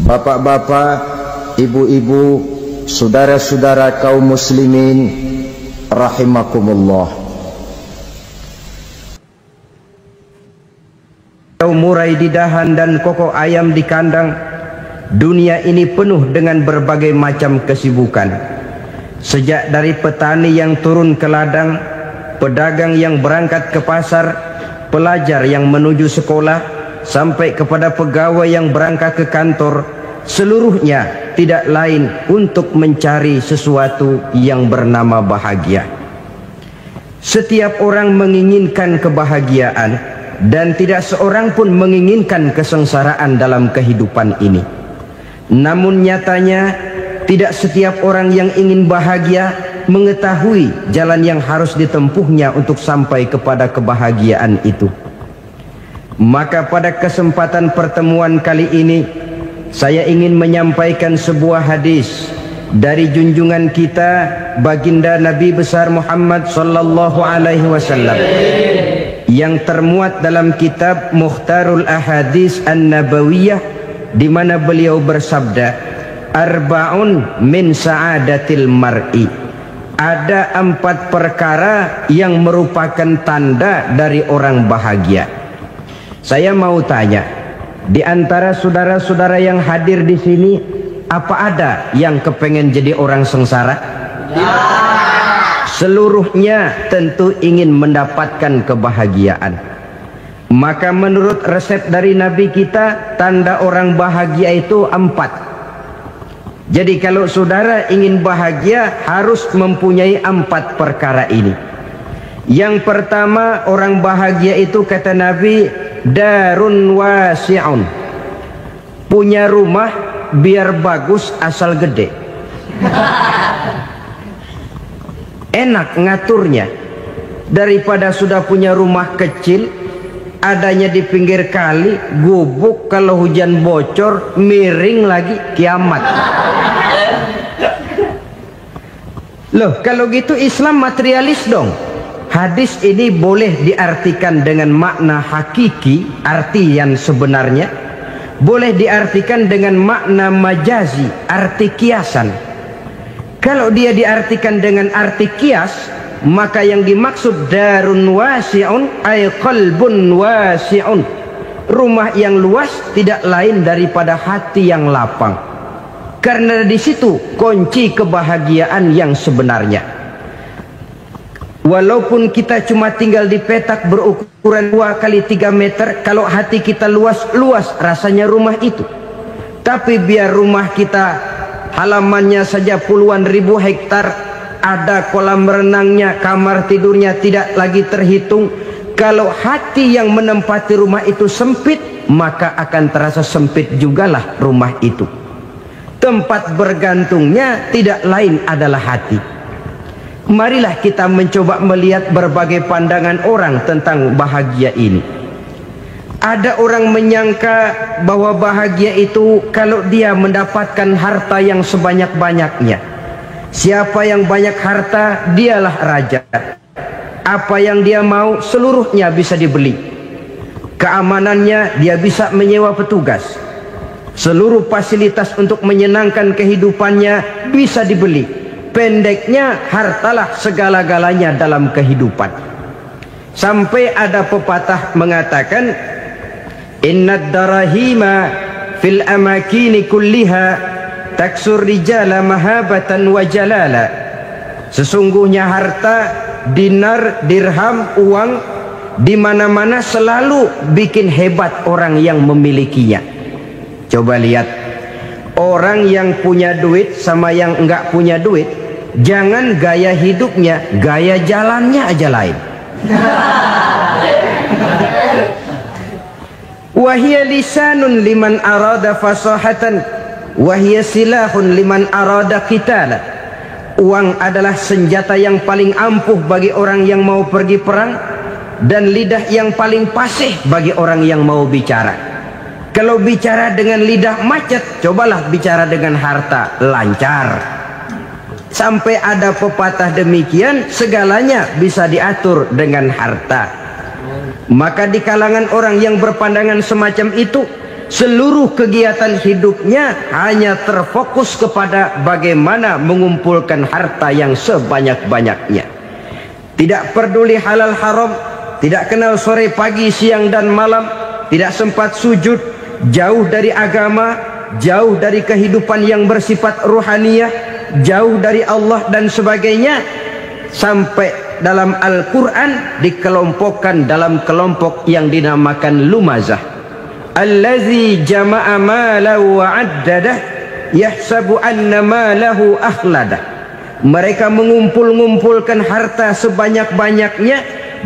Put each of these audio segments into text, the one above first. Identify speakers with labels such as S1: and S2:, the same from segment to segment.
S1: Bapak-bapak, ibu-ibu, saudara-saudara kaum muslimin rahimakumullah.
S2: Murai di dahan dan koko ayam di kandang, dunia ini penuh dengan berbagai macam kesibukan. Sejak dari petani yang turun ke ladang, pedagang yang berangkat ke pasar, pelajar yang menuju sekolah, sampai kepada pegawai yang berangkat ke kantor, seluruhnya tidak lain untuk mencari sesuatu yang bernama bahagia. Setiap orang menginginkan kebahagiaan, dan tidak seorang pun menginginkan kesengsaraan dalam kehidupan ini. Namun nyatanya tidak setiap orang yang ingin bahagia mengetahui jalan yang harus ditempuhnya untuk sampai kepada kebahagiaan itu. Maka pada kesempatan pertemuan kali ini, saya ingin menyampaikan sebuah hadis dari junjungan kita baginda Nabi besar Muhammad sallallahu alaihi wasallam yang termuat dalam kitab Mukhtarul Ahadis An-Nabawiyah, di mana beliau bersabda, arba'un min sa'adatil mar'i. Ada 4 perkara yang merupakan tanda dari orang bahagia. Saya mau tanya, di antara saudara-saudara yang hadir di sini, apa ada yang kepengen jadi orang sengsara? Ya. Seluruhnya tentu ingin mendapatkan kebahagiaan. Maka menurut resep dari Nabi kita, tanda orang bahagia itu 4. Jadi kalau saudara ingin bahagia, harus mempunyai 4 perkara ini. Yang pertama, orang bahagia itu kata Nabi, darun wasi'un. Punya rumah biar bagus asal gede. Enak ngaturnya, daripada sudah punya rumah kecil adanya di pinggir kali, gubuk, kalau hujan bocor, miring lagi, kiamat. Loh, kalau gitu Islam materialis dong. Hadis ini boleh diartikan dengan makna hakiki, arti yang sebenarnya, boleh diartikan dengan makna majazi, arti kiasan. Kalau dia diartikan dengan arti kias, maka yang dimaksud darun wasi'un ay qalbun wasi'un. Rumah yang luas tidak lain daripada hati yang lapang. Karena di situ kunci kebahagiaan yang sebenarnya. Walaupun kita cuma tinggal di petak berukuran 2 kali 3 meter, kalau hati kita luas rasanya rumah itu. Tapi biar rumah kita halamannya saja puluhan ribu hektar, ada kolam renangnya, kamar tidurnya tidak lagi terhitung. Kalau hati yang menempati rumah itu sempit, maka akan terasa sempit jugalah rumah itu. Tempat bergantungnya tidak lain adalah hati. Marilah kita mencoba melihat berbagai pandangan orang tentang bahagia ini. Ada orang menyangka bahwa bahagia itu kalau dia mendapatkan harta yang sebanyak-banyaknya. Siapa yang banyak harta, dialah raja. Apa yang dia mau, seluruhnya bisa dibeli. Keamanannya, dia bisa menyewa petugas. Seluruh fasilitas untuk menyenangkan kehidupannya bisa dibeli. Pendeknya, hartalah segala-galanya dalam kehidupan. Sampai ada pepatah mengatakan, innad darahima fil amakini kulliha taksur rijala mahabatan wa jalala. Sesungguhnya harta, dinar, dirham, uang di mana-mana selalu bikin hebat orang yang memilikinya. Coba lihat, orang yang punya duit sama yang enggak punya duit, jangan gaya hidupnya, gaya jalannya aja lain. Wahia lisanun liman arada fasahatan, wahia silahun liman arada qitala. Uang adalah senjata yang paling ampuh bagi orang yang mau pergi perang, dan lidah yang paling fasih bagi orang yang mau bicara. Kalau bicara dengan lidah macet, cobalah bicara dengan harta, lancar. Sampai ada pepatah demikian, segalanya bisa diatur dengan harta. Maka di kalangan orang yang berpandangan semacam itu, seluruh kegiatan hidupnya hanya terfokus kepada bagaimana mengumpulkan harta yang sebanyak-banyaknya. Tidak peduli halal haram, tidak kenal sore pagi siang dan malam, tidak sempat sujud, jauh dari agama, jauh dari kehidupan yang bersifat ruhaniyah, jauh dari Allah dan sebagainya. Sampai dalam Al-Quran dikelompokkan dalam kelompok yang dinamakan lumazah. Allazi jama'a malahu wa 'addadah yahsabu anna malahu akhladah. Mereka mengumpul-ngumpulkan harta sebanyak-banyaknya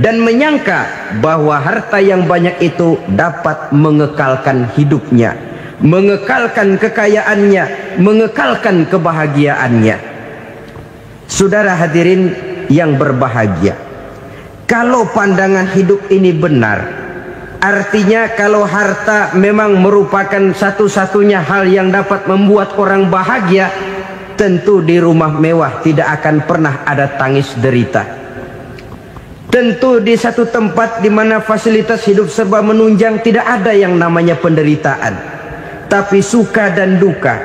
S2: dan menyangka bahwa harta yang banyak itu dapat mengekalkan hidupnya, mengekalkan kekayaannya, mengekalkan kebahagiaannya. Saudara hadirin yang berbahagia, kalau pandangan hidup ini benar, artinya kalau harta memang merupakan satu-satunya hal yang dapat membuat orang bahagia, tentu di rumah mewah tidak akan pernah ada tangis derita. Tentu di satu tempat di mana fasilitas hidup serba menunjang tidak ada yang namanya penderitaan. Tapi suka dan duka,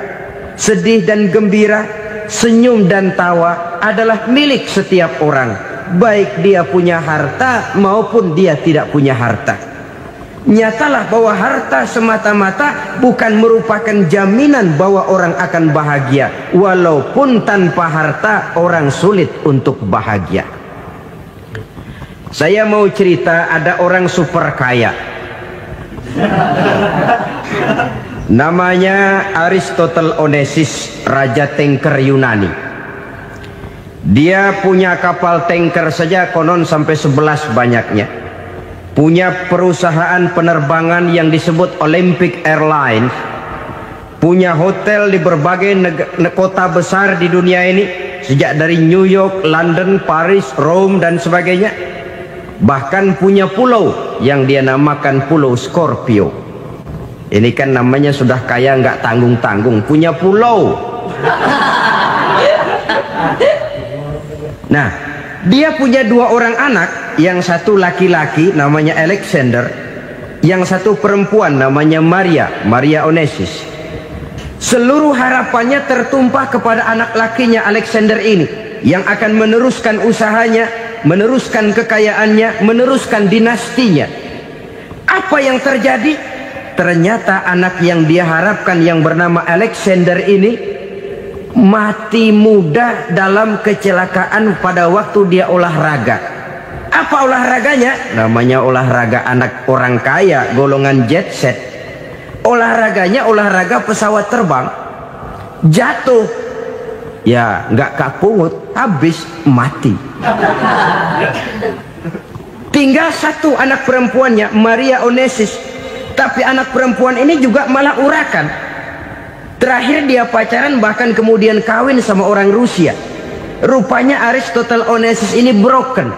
S2: sedih dan gembira, senyum dan tawa adalah milik setiap orang, baik dia punya harta maupun dia tidak punya harta. Nyatalah bahwa harta semata-mata bukan merupakan jaminan bahwa orang akan bahagia. Walaupun tanpa harta orang sulit untuk bahagia. Saya mau cerita, ada orang super kaya, namanya Aristotle Onesimus, raja tanker Yunani. Dia punya kapal tanker saja konon sampai 11 banyaknya. Punya perusahaan penerbangan yang disebut Olympic Airlines. Punya hotel di berbagai kota besar di dunia ini, sejak dari New York, London, Paris, Rome dan sebagainya. Bahkan punya pulau yang dia namakan Pulau Scorpio. Ini kan namanya sudah kaya nggak tanggung-tanggung, punya pulau. Nah, dia punya 2 orang anak, yang satu laki-laki namanya Alexander, yang satu perempuan namanya Maria Onesimus. Seluruh harapannya tertumpah kepada anak lakinya Alexander ini, yang akan meneruskan usahanya, meneruskan kekayaannya, meneruskan dinastinya. Apa yang terjadi? Ternyata anak yang dia harapkan yang bernama Alexander ini mati muda dalam kecelakaan pada waktu dia olahraga. Apa olahraganya? Namanya olahraga anak orang kaya, golongan jet set. Olahraganya olahraga pesawat terbang. Jatuh, ya nggak kapungut, habis mati. Tinggal satu anak perempuannya, Maria Onesimus. Tapi anak perempuan ini juga malah urakan. Terakhir dia pacaran, bahkan kemudian kawin sama orang Rusia. Rupanya Aristotle Onesimus ini broken.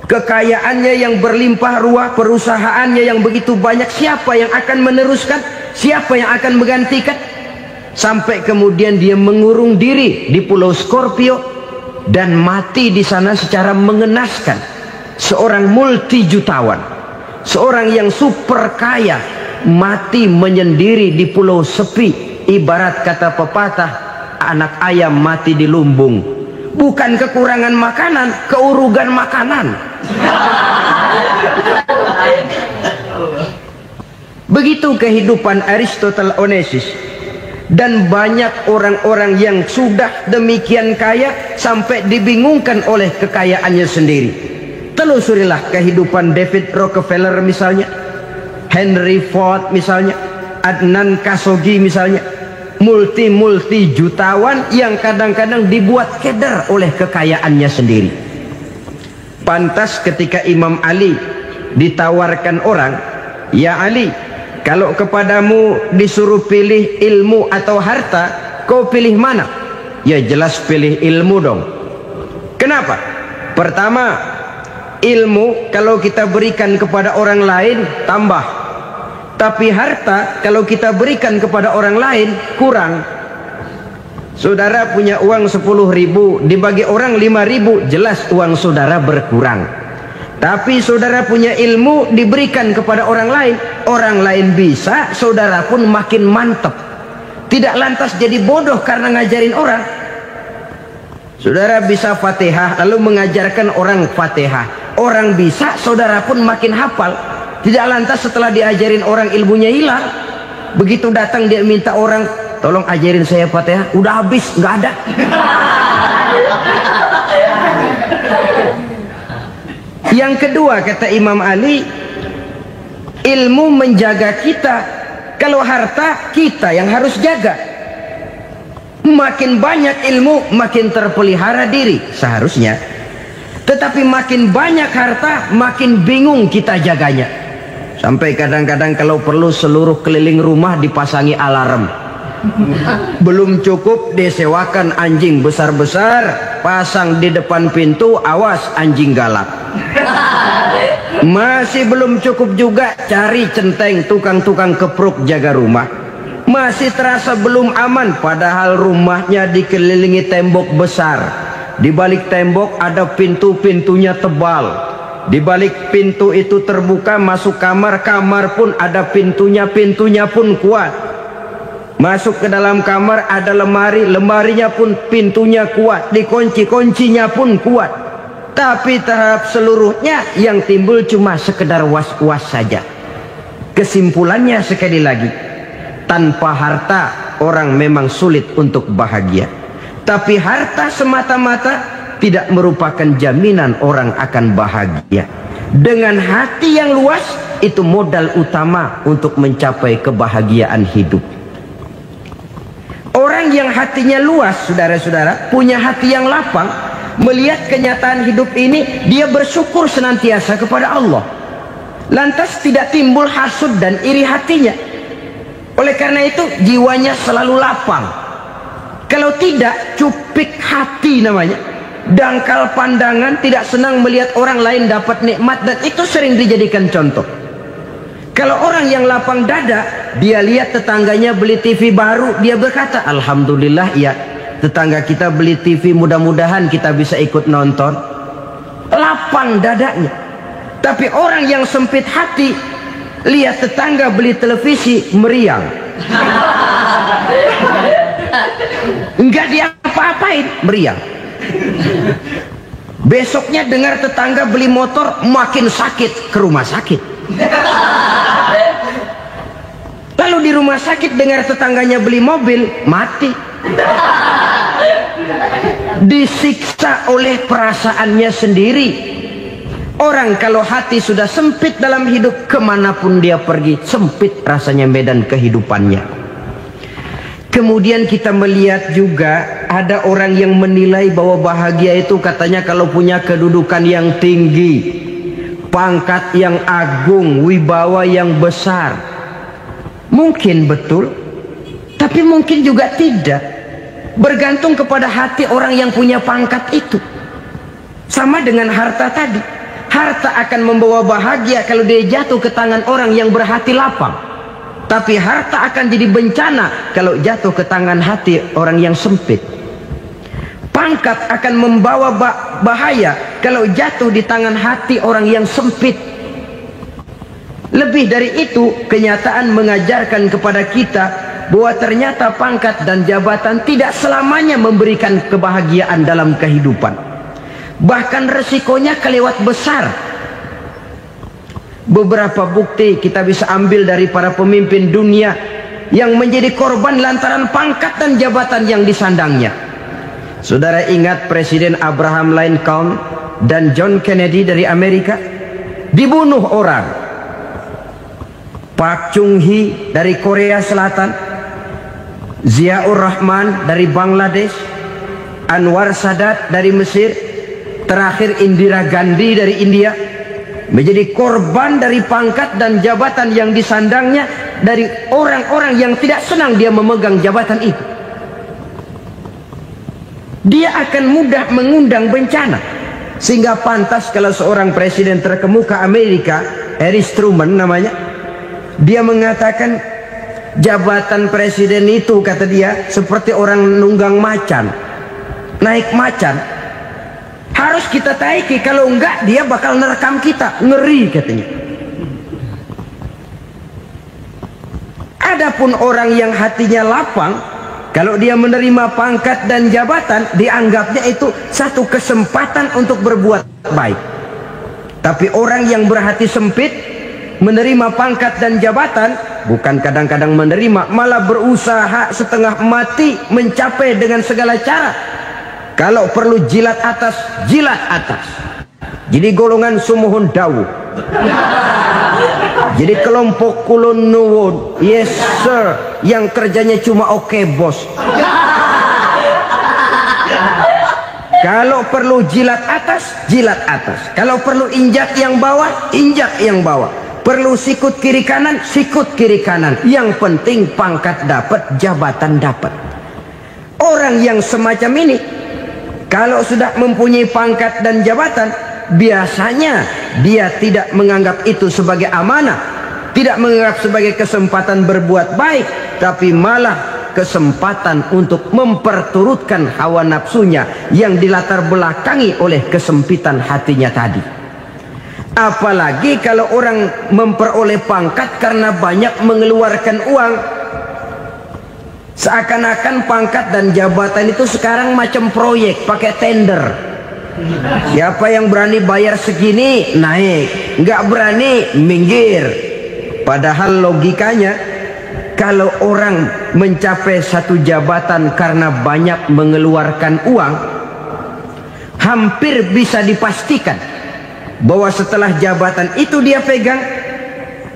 S2: Kekayaannya yang berlimpah ruah, perusahaannya yang begitu banyak, siapa yang akan meneruskan? Siapa yang akan menggantikan? Sampai kemudian dia mengurung diri di Pulau Scorpio dan mati di sana secara mengenaskan. Seorang multi jutawan, seorang yang super kaya, mati menyendiri di pulau sepi. Ibarat kata pepatah, anak ayam mati di lumbung. Bukan kekurangan makanan, keurugan makanan. Begitu kehidupan Aristotle Onesimus. Dan banyak orang-orang yang sudah demikian kaya sampai dibingungkan oleh kekayaannya sendiri. Telusurilah kehidupan David Rockefeller misalnya, Henry Ford misalnya, Adnan Khashoggi misalnya. Multi jutawan yang kadang-kadang dibuat keder oleh kekayaannya sendiri. Pantas ketika Imam Ali ditawarkan orang, "Ya Ali, kalau kepadamu disuruh pilih ilmu atau harta, kau pilih mana?" Ya jelas pilih ilmu dong. Kenapa? Pertama, ilmu kalau kita berikan kepada orang lain tambah. Tapi harta kalau kita berikan kepada orang lain kurang. Saudara punya uang 10.000, dibagi orang 5.000, jelas uang saudara berkurang. Tapi saudara punya ilmu diberikan kepada orang lain bisa, saudara pun makin mantap. Tidak lantas jadi bodoh karena ngajarin orang. Saudara bisa Fatihah lalu mengajarkan orang Fatihah. Orang bisa, saudara pun makin hafal. Tidak lantas setelah diajarin orang ilmunya hilang. Begitu datang dia minta orang, tolong ajarin saya Fatihah, udah habis, nggak ada. Yang kedua kata Imam Ali, ilmu menjaga kita. Kalau harta kita yang harus jaga. Makin banyak ilmu makin terpelihara diri seharusnya. Tetapi makin banyak harta makin bingung kita jaganya. Sampai kadang-kadang kalau perlu seluruh keliling rumah dipasangi alarm. Belum cukup disewakan anjing besar-besar, pasang di depan pintu, awas anjing galak. Masih belum cukup juga, cari centeng tukang-tukang kepruk jaga rumah. Masih terasa belum aman, padahal rumahnya dikelilingi tembok besar. Di balik tembok ada pintu-pintunya tebal. Di balik pintu itu terbuka masuk kamar, kamar pun ada pintunya, pintunya pun kuat. Masuk ke dalam kamar ada lemari, lemarinya pun pintunya kuat, dikunci, kuncinya pun kuat. Tapi terhadap seluruhnya yang timbul cuma sekedar was-was saja. Kesimpulannya sekali lagi, tanpa harta orang memang sulit untuk bahagia. Tapi harta semata-mata tidak merupakan jaminan orang akan bahagia. Dengan hati yang luas, itu modal utama untuk mencapai kebahagiaan hidup. Orang yang hatinya luas, saudara-saudara, punya hati yang lapang, melihat kenyataan hidup ini, dia bersyukur senantiasa kepada Allah. Lantas tidak timbul hasud dan iri hatinya. Oleh karena itu jiwanya selalu lapang. Kalau tidak, cupik hati namanya, dangkal pandangan, tidak senang melihat orang lain dapat nikmat, dan itu sering dijadikan contoh. Kalau orang yang lapang dada, dia lihat tetangganya beli TV baru, dia berkata, alhamdulillah ya, tetangga kita beli TV, mudah-mudahan kita bisa ikut nonton. Lapang dadanya. Tapi orang yang sempit hati, lihat tetangga beli televisi, meriang. Enggak diapa-apain, meriang. Besoknya dengar tetangga beli motor, makin sakit, ke rumah sakit. Lalu di rumah sakit dengar tetangganya beli mobil, mati. Disiksa oleh perasaannya sendiri. Orang kalau hati sudah sempit dalam hidup, kemanapun dia pergi, sempit rasanya medan kehidupannya. Kemudian kita melihat juga ada orang yang menilai bahwa bahagia itu katanya kalau punya kedudukan yang tinggi, pangkat yang agung, wibawa yang besar. Mungkin betul, tapi mungkin juga tidak. Bergantung kepada hati orang yang punya pangkat itu. Sama dengan harta tadi. Harta akan membawa bahagia kalau dia jatuh ke tangan orang yang berhati lapang. Tapi harta akan jadi bencana kalau jatuh ke tangan hati orang yang sempit. Pangkat akan membawa bahaya kalau jatuh di tangan hati orang yang sempit. Lebih dari itu, kenyataan mengajarkan kepada kita bahwa ternyata pangkat dan jabatan tidak selamanya memberikan kebahagiaan dalam kehidupan. Bahkan resikonya kelewat besar. Beberapa bukti kita bisa ambil dari para pemimpin dunia yang menjadi korban lantaran pangkat dan jabatan yang disandangnya. Saudara ingat Presiden Abraham Lincoln dan John Kennedy dari Amerika? Dibunuh orang. Park Chung-hee dari Korea Selatan, Ziaur Rahman dari Bangladesh, Anwar Sadat dari Mesir, terakhir Indira Gandhi dari India, menjadi korban dari pangkat dan jabatan yang disandangnya dari orang-orang yang tidak senang dia memegang jabatan itu. Dia akan mudah mengundang bencana. Sehingga pantas kalau seorang presiden terkemuka Amerika, Harry Truman namanya, dia mengatakan jabatan presiden itu, kata dia, seperti orang nunggang macan, naik macan. harus kita taiki, kalau enggak dia bakal nerekam kita, ngeri katanya. Adapun orang yang hatinya lapang, kalau dia menerima pangkat dan jabatan, dianggapnya itu satu kesempatan untuk berbuat baik. Tapi orang yang berhati sempit, menerima pangkat dan jabatan, bukan kadang-kadang menerima, malah berusaha setengah mati mencapai dengan segala cara. Kalau perlu jilat atas, jilat atas. Jadi golongan sumuhun dawu. Jadi kelompok kulon nuwun, yes sir, yang kerjanya cuma oke bos. Kalau perlu jilat atas, jilat atas. Kalau perlu injak yang bawah, injak yang bawah. Perlu sikut kiri kanan, sikut kiri kanan. Yang penting pangkat dapat, jabatan dapat. Orang yang semacam ini, kalau sudah mempunyai pangkat dan jabatan, biasanya dia tidak menganggap itu sebagai amanah, tidak menganggap sebagai kesempatan berbuat baik, tapi malah kesempatan untuk memperturutkan hawa nafsunya yang dilatar belakangi oleh kesempitan hatinya tadi. Apalagi kalau orang memperoleh pangkat karena banyak mengeluarkan uang. Seakan-akan pangkat dan jabatan itu sekarang macam proyek, pakai tender. Siapa yang berani bayar segini naik, nggak berani minggir. Padahal logikanya, kalau orang mencapai satu jabatan karena banyak mengeluarkan uang, hampir bisa dipastikan bahwa setelah jabatan itu dia pegang,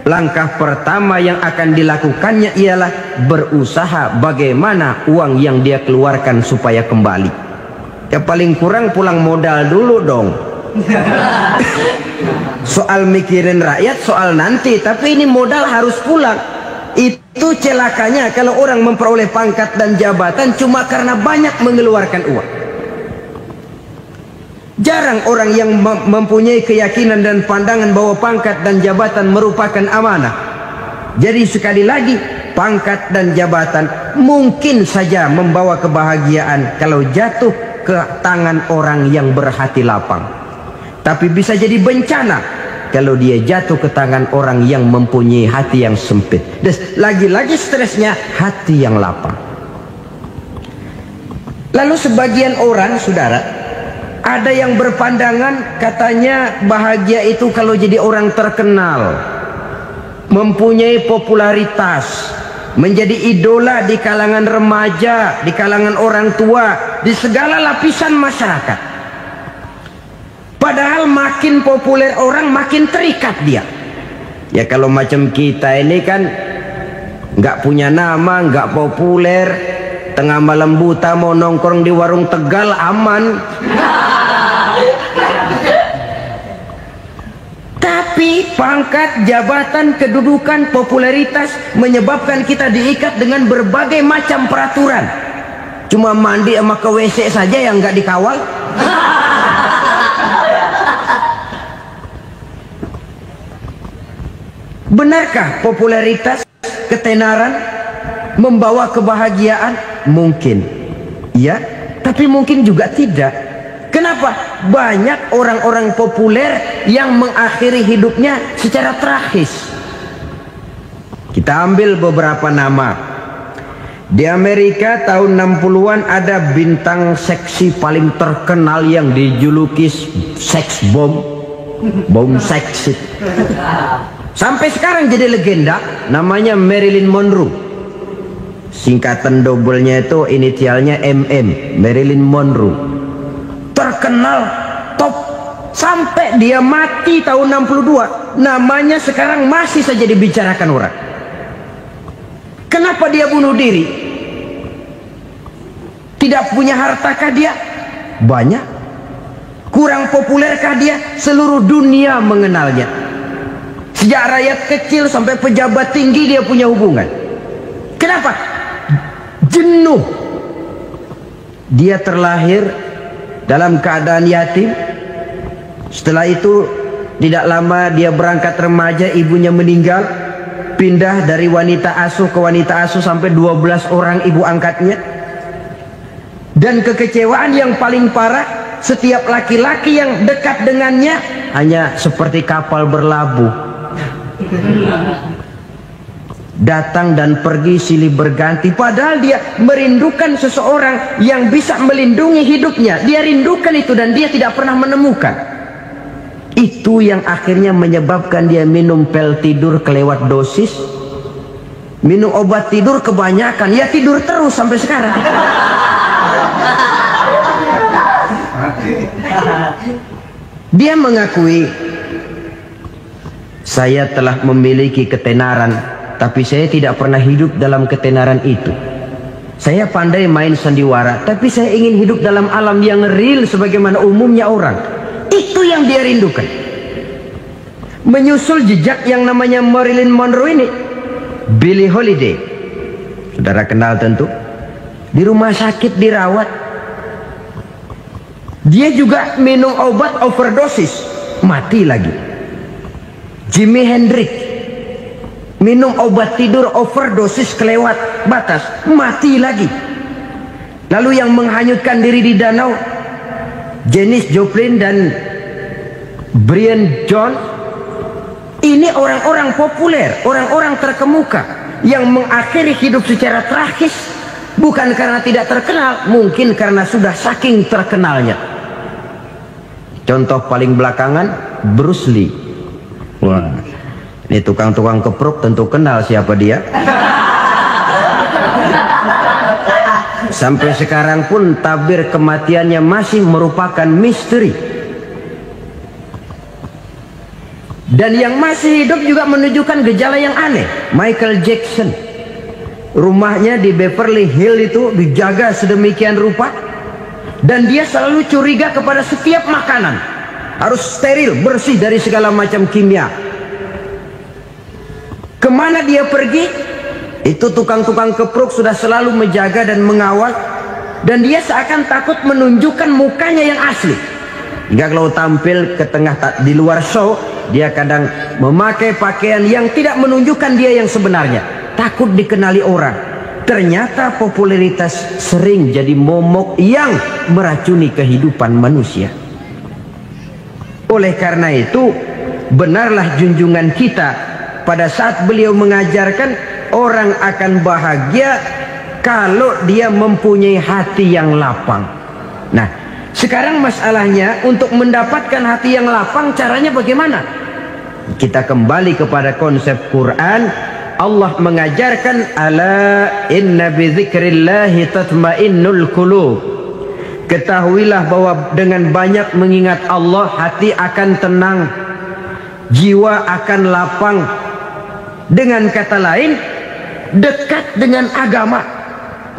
S2: langkah pertama yang akan dilakukannya ialah berusaha bagaimana uang yang dia keluarkan supaya kembali. Ya paling kurang pulang modal dulu dong. Soal mikirin rakyat soal nanti, tapi ini modal harus pulang. Itu celakanya kalau orang memperoleh pangkat dan jabatan cuma karena banyak mengeluarkan uang. Jarang orang yang mempunyai keyakinan dan pandangan bahwa pangkat dan jabatan merupakan amanah. Jadi sekali lagi, pangkat dan jabatan mungkin saja membawa kebahagiaan kalau jatuh ke tangan orang yang berhati lapang. Tapi bisa jadi bencana kalau dia jatuh ke tangan orang yang mempunyai hati yang sempit. Dan lagi-lagi stresnya hati yang lapang. Lalu sebagian orang, saudara, ada yang berpandangan katanya bahagia itu kalau jadi orang terkenal, mempunyai popularitas, menjadi idola di kalangan remaja, di kalangan orang tua, di segala lapisan masyarakat. Padahal makin populer orang makin terikat dia. Ya kalau macam kita ini kan nggak punya nama, nggak populer, tengah malam buta mau nongkrong di warung Tegal aman. Tapi pangkat, jabatan, kedudukan, popularitas menyebabkan kita diikat dengan berbagai macam peraturan. Cuma mandi sama ke WC saja yang nggak dikawal. Benarkah popularitas, ketenaran membawa kebahagiaan? Mungkin ya, tapi mungkin juga tidak. Kenapa? Banyak orang-orang populer yang mengakhiri hidupnya secara tragis. Kita ambil beberapa nama. Di Amerika tahun 60-an ada bintang seksi paling terkenal yang dijuluki seks bom, bom seksi. Sampai sekarang jadi legenda, namanya Marilyn Monroe. Singkatan doublenya itu inisialnya MM, Marilyn Monroe. Terkenal top sampai dia mati tahun 62, namanya sekarang masih saja dibicarakan orang. Kenapa dia bunuh diri? Tidak punya hartakah dia? Banyak. Kurang populerkah dia? Seluruh dunia mengenalnya. Sejak rakyat kecil sampai pejabat tinggi dia punya hubungan. Kenapa? Jenuh. Dia terlahir dalam keadaan yatim. Setelah itu tidak lama dia berangkat remaja, ibunya meninggal, pindah dari wanita asuh ke wanita asuh sampai 12 orang ibu angkatnya. Dan kekecewaan yang paling parah, setiap laki-laki yang dekat dengannya hanya seperti kapal berlabuh, datang dan pergi silih berganti. Padahal dia merindukan seseorang yang bisa melindungi hidupnya. Dia rindukan itu dan dia tidak pernah menemukan. Itu yang akhirnya menyebabkan dia minum pil tidur kelewat dosis, minum obat tidur kebanyakan, ya tidur terus sampai sekarang. Dia mengakui, saya telah memiliki ketenaran, tapi saya tidak pernah hidup dalam ketenaran itu. Saya pandai main sandiwara, tapi saya ingin hidup dalam alam yang real sebagaimana umumnya orang. Itu yang dia rindukan. Menyusul jejak yang namanya Marilyn Monroe ini, Billie Holiday, saudara kenal tentu. Di rumah sakit dirawat, dia juga minum obat overdosis, mati lagi. Jimi Hendrix minum obat tidur overdosis kelewat batas, mati lagi. Lalu yang menghanyutkan diri di danau, Janis Joplin dan Brian Jones. Ini orang-orang populer, orang-orang terkemuka yang mengakhiri hidup secara tragis, bukan karena tidak terkenal, mungkin karena sudah saking terkenalnya. Contoh paling belakangan, Bruce Lee. Wah, ini tukang-tukang keprok tentu kenal siapa dia. Sampai sekarang pun tabir kematiannya masih merupakan misteri. Dan yang masih hidup juga menunjukkan gejala yang aneh. Michael Jackson, rumahnya di Beverly Hills itu dijaga sedemikian rupa, dan dia selalu curiga kepada setiap makanan harus steril, bersih dari segala macam kimia. Kemana dia pergi, itu tukang-tukang keprok sudah selalu menjaga dan mengawal, dan dia seakan takut menunjukkan mukanya yang asli. Hingga kalau tampil ke tengah di luar show, dia kadang memakai pakaian yang tidak menunjukkan dia yang sebenarnya, takut dikenali orang. Ternyata popularitas sering jadi momok yang meracuni kehidupan manusia. Oleh karena itu, benarlah junjungan kita pada saat beliau mengajarkan orang akan bahagia kalau dia mempunyai hati yang lapang. Nah, sekarang masalahnya untuk mendapatkan hati yang lapang, caranya bagaimana? Kita kembali kepada konsep Quran. Allah mengajarkan, ala inna bi dzikrillahi tatmainnul qulub. Ketahuilah bahwa dengan banyak mengingat Allah, hati akan tenang, jiwa akan lapang. Dengan kata lain, dekat dengan agama,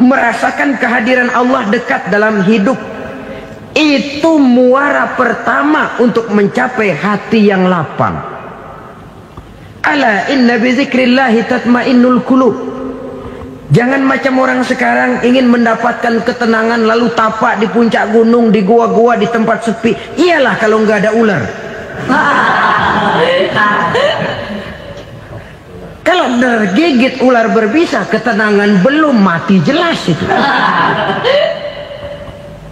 S2: merasakan kehadiran Allah dekat dalam hidup. Itu muara pertama untuk mencapai hati yang lapang. Ala inna bi dzikrillahi tatmainnul qulub. Jangan macam orang sekarang ingin mendapatkan ketenangan lalu tapak di puncak gunung, di gua-gua, di tempat sepi. Iyalah kalau nggak ada ular. Kalau tergigit ular berbisa, ketenangan belum, mati jelas itu.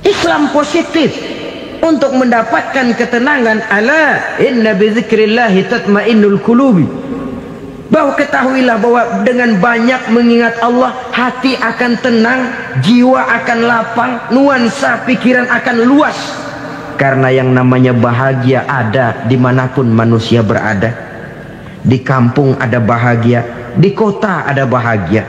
S2: Islam positif untuk mendapatkan ketenangan. Ala inna bi dzikrillahi tatmainnul qulubi. Bahwa ketahuilah bahwa dengan banyak mengingat Allah, hati akan tenang, jiwa akan lapang, nuansa pikiran akan luas. Karena yang namanya bahagia ada dimanapun manusia berada. Di kampung ada bahagia, di kota ada bahagia,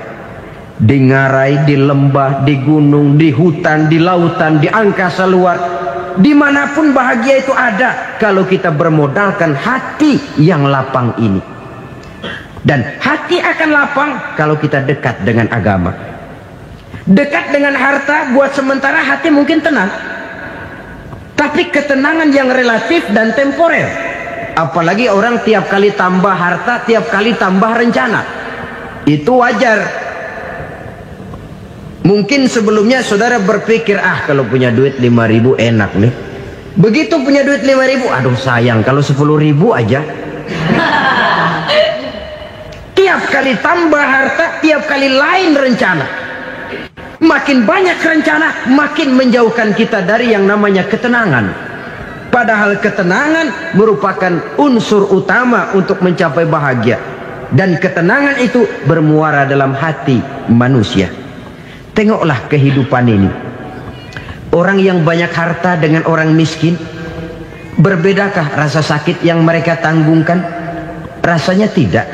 S2: di ngarai, di lembah, di gunung, di hutan, di lautan, di angkasa luar, dimanapun bahagia itu ada kalau kita bermodalkan hati yang lapang ini. Dan hati akan lapang kalau kita dekat dengan agama. Dekat dengan harta buat sementara hati mungkin tenang, tapi ketenangan yang relatif dan temporer. Apalagi orang tiap kali tambah harta, tiap kali tambah rencana. Itu wajar. Mungkin sebelumnya saudara berpikir, kalau punya duit 5.000 enak nih. Begitu punya duit 5.000, aduh sayang kalau 10.000 aja. Tiap kali tambah harta, tiap kali lain rencana. Makin banyak rencana, makin menjauhkan kita dari yang namanya ketenangan. Padahal ketenangan merupakan unsur utama untuk mencapai bahagia. Dan ketenangan itu bermuara dalam hati manusia. Tengoklah kehidupan ini. Orang yang banyak harta dengan orang miskin, berbedakah rasa sakit yang mereka tanggungkan? Rasanya tidak.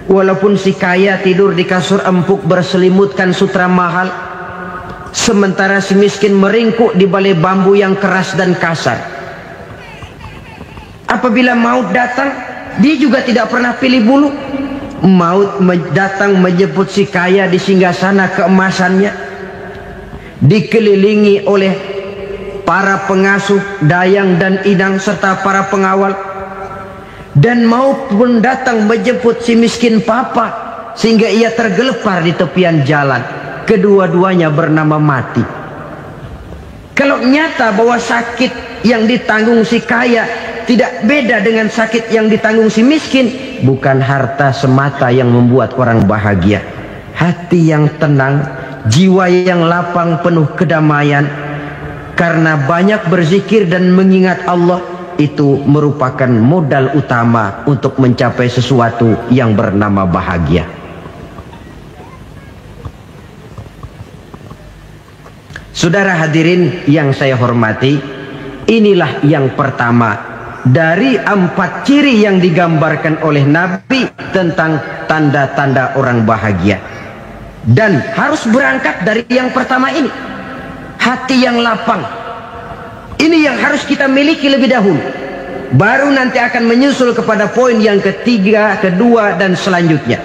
S2: Walaupun si kaya tidur di kasur empuk berselimutkan sutra mahal, sementara si miskin meringkuk di balai bambu yang keras dan kasar. Apabila maut datang, dia juga tidak pernah pilih bulu. Maut datang menjemput si kaya di singgasana keemasannya, dikelilingi oleh para pengasuh, dayang dan inang serta para pengawal. Dan maut pun datang menjemput si miskin papa, sehingga ia tergelepar di tepian jalan. Kedua-duanya bernama mati. Kalau nyata bahwa sakit yang ditanggung si kaya tidak beda dengan sakit yang ditanggung si miskin, bukan harta semata yang membuat orang bahagia. Hati yang tenang, jiwa yang lapang penuh kedamaian, karena banyak berzikir dan mengingat Allah, itu merupakan modal utama untuk mencapai sesuatu yang bernama bahagia. Saudara hadirin yang saya hormati, inilah yang pertama dari 4 ciri yang digambarkan oleh Nabi tentang tanda-tanda orang bahagia. Dan harus berangkat dari yang pertama ini, hati yang lapang. Ini yang harus kita miliki lebih dahulu. Baru nanti akan menyusul kepada poin yang ketiga, kedua, dan selanjutnya.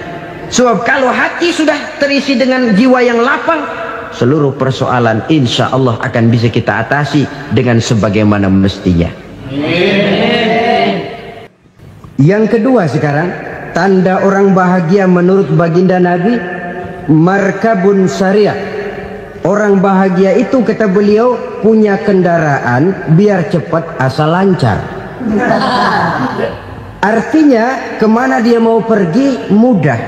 S2: Sebab kalau hati sudah terisi dengan jiwa yang lapang, seluruh persoalan insya Allah akan bisa kita atasi dengan sebagaimana mestinya. Yang kedua sekarang, tanda orang bahagia menurut baginda Nabi, markabun syariah. Orang bahagia itu, kata beliau, punya kendaraan biar cepat asal lancar. Artinya kemana dia mau pergi mudah.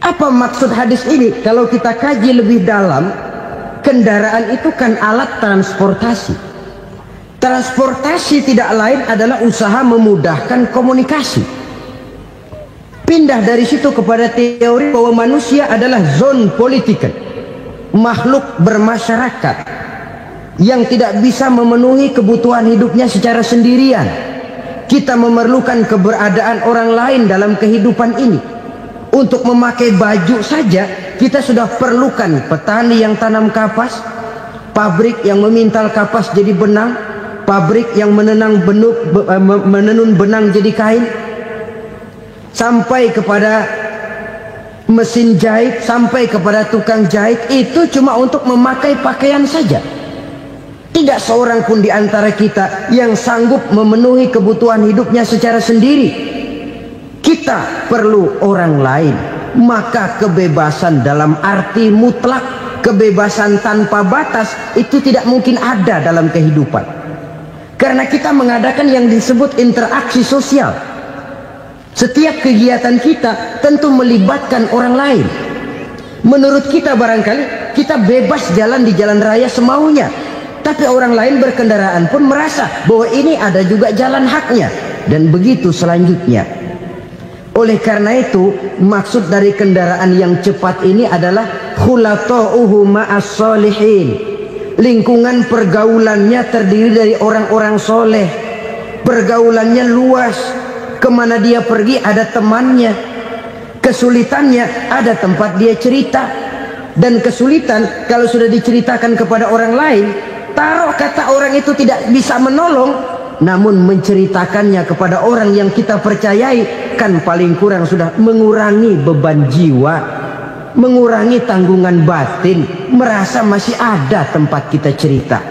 S2: Apa maksud hadis ini? Kalau kita kaji lebih dalam, kendaraan itu kan alat transportasi. Transportasi tidak lain adalah usaha memudahkan komunikasi. Pindah dari situ kepada teori bahwa manusia adalah zon political, makhluk bermasyarakat yang tidak bisa memenuhi kebutuhan hidupnya secara sendirian. Kita memerlukan keberadaan orang lain dalam kehidupan ini. Untuk memakai baju saja kita sudah perlukan petani yang tanam kapas, pabrik yang memintal kapas jadi benang, pabrik yang menenun benang jadi kain, sampai kepada mesin jahit, sampai kepada tukang jahit. Itu cuma untuk memakai pakaian saja. Tidak seorang pun di antara kita yang sanggup memenuhi kebutuhan hidupnya secara sendiri. Kita perlu orang lain. Maka kebebasan dalam arti mutlak, kebebasan tanpa batas, itu tidak mungkin ada dalam kehidupan. Karena kita mengadakan yang disebut interaksi sosial. Setiap kegiatan kita tentu melibatkan orang lain. Menurut kita barangkali kita bebas jalan di jalan raya semaunya, tapi orang lain berkendaraan pun merasa bahwa ini ada juga jalan haknya, dan begitu selanjutnya. Oleh karena itu, maksud dari kendaraan yang cepat ini adalah khulatuhu ma'as solihin. Lingkungan pergaulannya terdiri dari orang-orang soleh. Pergaulannya luas. Kemana dia pergi ada temannya. Kesulitannya ada tempat dia cerita. Dan kesulitan kalau sudah diceritakan kepada orang lain, taruh kata orang itu tidak bisa menolong, namun menceritakannya kepada orang yang kita percayai, kan paling kurang sudah mengurangi beban jiwa, mengurangi tanggungan batin, merasa masih ada tempat kita cerita.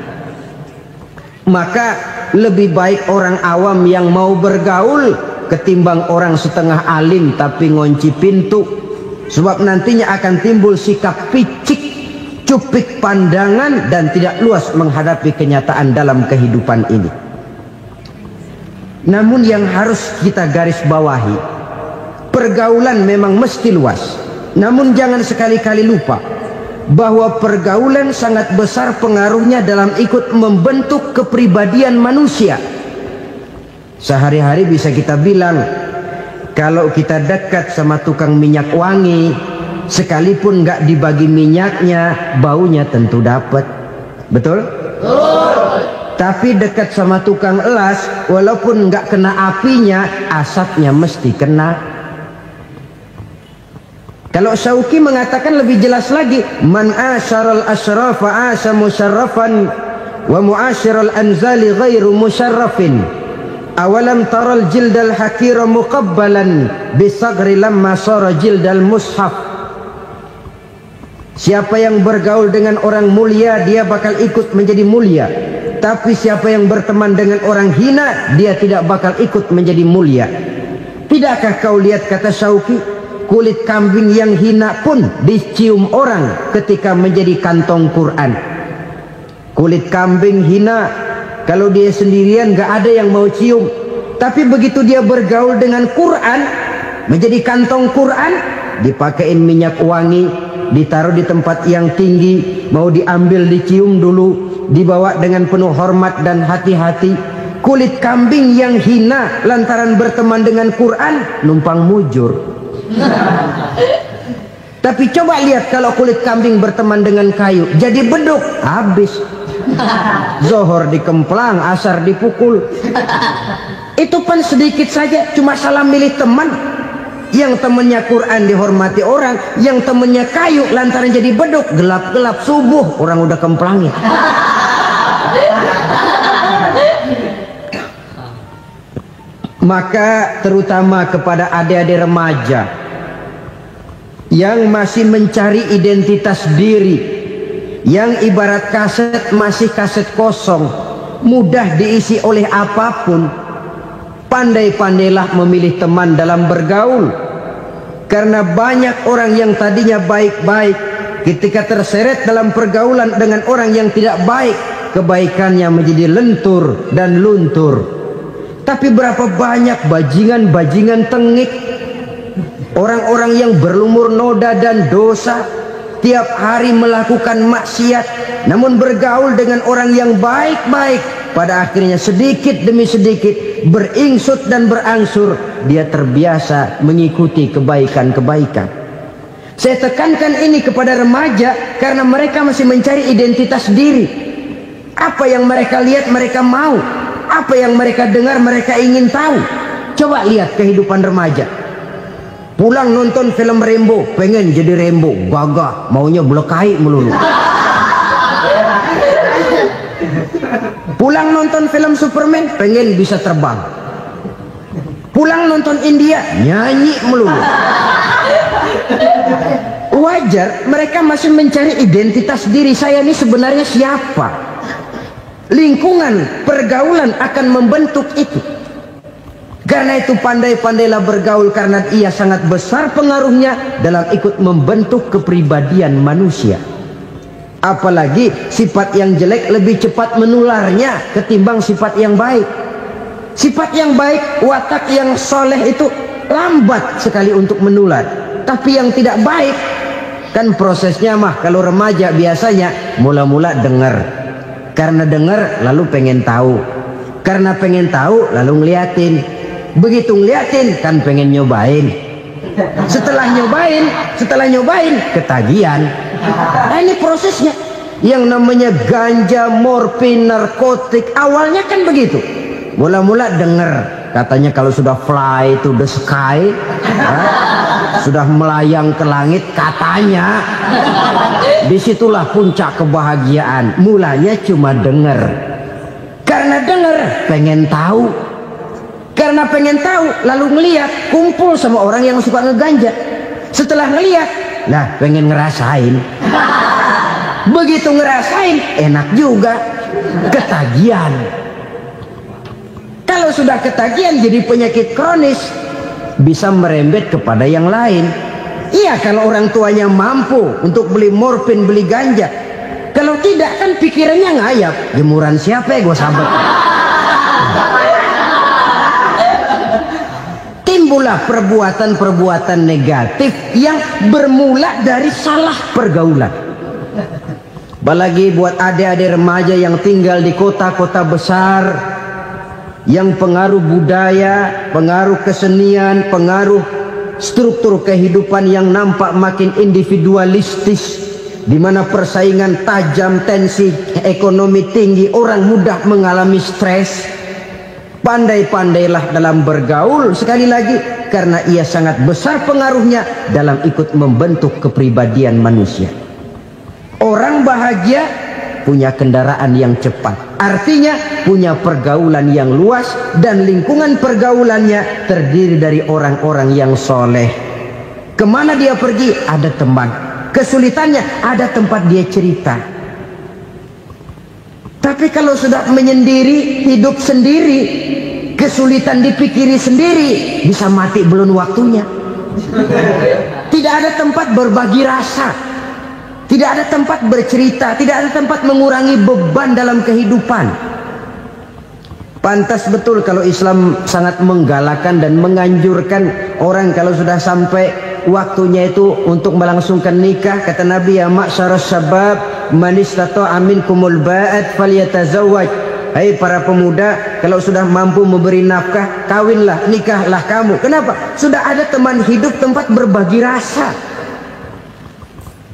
S2: Maka lebih baik orang awam yang mau bergaul ketimbang orang setengah alim tapi ngunci pintu. Sebab nantinya akan timbul sikap picik, cupik pandangan, dan tidak luas menghadapi kenyataan dalam kehidupan ini. Namun yang harus kita garis bawahi, pergaulan memang mesti luas. Namun jangan sekali-kali lupa bahwa pergaulan sangat besar pengaruhnya dalam ikut membentuk kepribadian manusia. Sehari-hari bisa kita bilang, kalau kita dekat sama tukang minyak wangi, sekalipun nggak dibagi minyaknya, baunya tentu dapat. Betul? Tapi dekat sama tukang elas, walaupun nggak kena apinya, asapnya mesti kena. Kalau Syauqi mengatakan lebih jelas lagi, man asyaral asyrafa asa musyarrafan wa muasyiral anzali ghairu musyarrafin. Awalam taral jildal hakira muqabbalan bisagri lamma sara jildal mushaf. Siapa yang bergaul dengan orang mulia, dia bakal ikut menjadi mulia. Tapi siapa yang berteman dengan orang hina, dia tidak bakal ikut menjadi mulia. Tidakkah kau lihat, kata Syauqi, kulit kambing yang hina pun dicium orang ketika menjadi kantong Quran. Kulit kambing hina, kalau dia sendirian gak ada yang mau cium. Tapi begitu dia bergaul dengan Quran, menjadi kantong Quran, dipakein minyak wangi, ditaruh di tempat yang tinggi, mau diambil dicium dulu, dibawa dengan penuh hormat dan hati-hati. Kulit kambing yang hina lantaran berteman dengan Quran, numpang mujur. Tapi coba lihat kalau kulit kambing berteman dengan kayu, jadi beduk, habis. Zohor dikemplang, asar dipukul. Itu pun sedikit saja, cuma salah milih teman. Yang temannya Quran dihormati orang, yang temannya kayu lantaran jadi beduk, gelap-gelap subuh orang udah kemplangnya. Maka terutama kepada adik-adik remaja yang masih mencari identitas diri, yang ibarat kaset masih kaset kosong, mudah diisi oleh apapun, pandai-pandailah memilih teman dalam bergaul. Karena banyak orang yang tadinya baik-baik, ketika terseret dalam pergaulan dengan orang yang tidak baik, kebaikannya menjadi lentur dan luntur. Tapi berapa banyak bajingan-bajingan tengik, orang-orang yang berlumur noda dan dosa, tiap hari melakukan maksiat, namun bergaul dengan orang yang baik-baik, pada akhirnya sedikit demi sedikit beringsut dan berangsur dia terbiasa mengikuti kebaikan-kebaikan. Saya tekankan ini kepada remaja karena mereka masih mencari identitas diri. Apa yang mereka lihat mereka mau, apa yang mereka dengar mereka ingin tahu. Coba lihat kehidupan remaja. Pulang nonton film Rambo, pengen jadi Rambo, gagah, maunya belekai melulu. Pulang nonton film Superman, pengen bisa terbang. Pulang nonton India, nyanyi melulu. Wajar, mereka masih mencari identitas diri. Saya ini sebenarnya siapa? Lingkungan, pergaulan akan membentuk itu. Karena itu pandai-pandailah bergaul, karena ia sangat besar pengaruhnya dalam ikut membentuk kepribadian manusia. Apalagi sifat yang jelek lebih cepat menularnya ketimbang sifat yang baik. Sifat yang baik, watak yang soleh itu lambat sekali untuk menular. Tapi yang tidak baik, kan prosesnya mah kalau remaja biasanya mula-mula dengar. Karena dengar lalu pengen tahu. Karena pengen tahu lalu ngeliatin. Begitu ngeliatin kan pengen nyobain. Setelah nyobain ketagihan. Nah, ini prosesnya. Yang namanya ganja, morfin, narkotik, awalnya kan begitu. Mula-mula dengar, katanya kalau sudah fly to the sky, sudah melayang ke langit, katanya disitulah puncak kebahagiaan. Mulanya cuma dengar. Karena dengar pengen tahu. Karena pengen tahu lalu ngeliat, kumpul sama orang yang suka ngeganja. Setelah ngeliat, lah pengen ngerasain. Begitu ngerasain enak juga, ketagihan. Kalau sudah ketagihan jadi penyakit kronis, bisa merembet kepada yang lain. Iya, kalau orang tuanya mampu untuk beli morfin, beli ganja. Kalau tidak kan pikirannya ngayap, jemuran siapa ya gue sabet. Timbullah perbuatan-perbuatan negatif yang bermula dari salah pergaulan. Apalagi buat adik-adik remaja yang tinggal di kota-kota besar, yang pengaruh budaya, pengaruh kesenian, pengaruh struktur kehidupan yang nampak makin individualistis, di mana persaingan tajam, tensi ekonomi tinggi, orang mudah mengalami stres. Pandai-pandailah dalam bergaul, sekali lagi, karena ia sangat besar pengaruhnya dalam ikut membentuk kepribadian manusia. Orang bahagia punya kendaraan yang cepat, artinya punya pergaulan yang luas, dan lingkungan pergaulannya terdiri dari orang-orang yang soleh. Kemana dia pergi ada teman, kesulitannya ada tempat dia cerita. Tapi kalau sudah menyendiri, hidup sendiri, kesulitan dipikiri sendiri, bisa mati belum waktunya. Tidak ada tempat berbagi rasa, tidak ada tempat bercerita, tidak ada tempat mengurangi beban dalam kehidupan. Pantas betul kalau Islam sangat menggalakkan dan menganjurkan orang kalau sudah sampai waktunya itu untuk melangsungkan nikah. Kata Nabi, ya ma'syaras syabab man istata'a minkumul ba'at falyatazawwaj. Hai para pemuda, kalau sudah mampu memberi nafkah, kawinlah, nikahlah kamu. Kenapa? Sudah ada teman hidup, tempat berbagi rasa.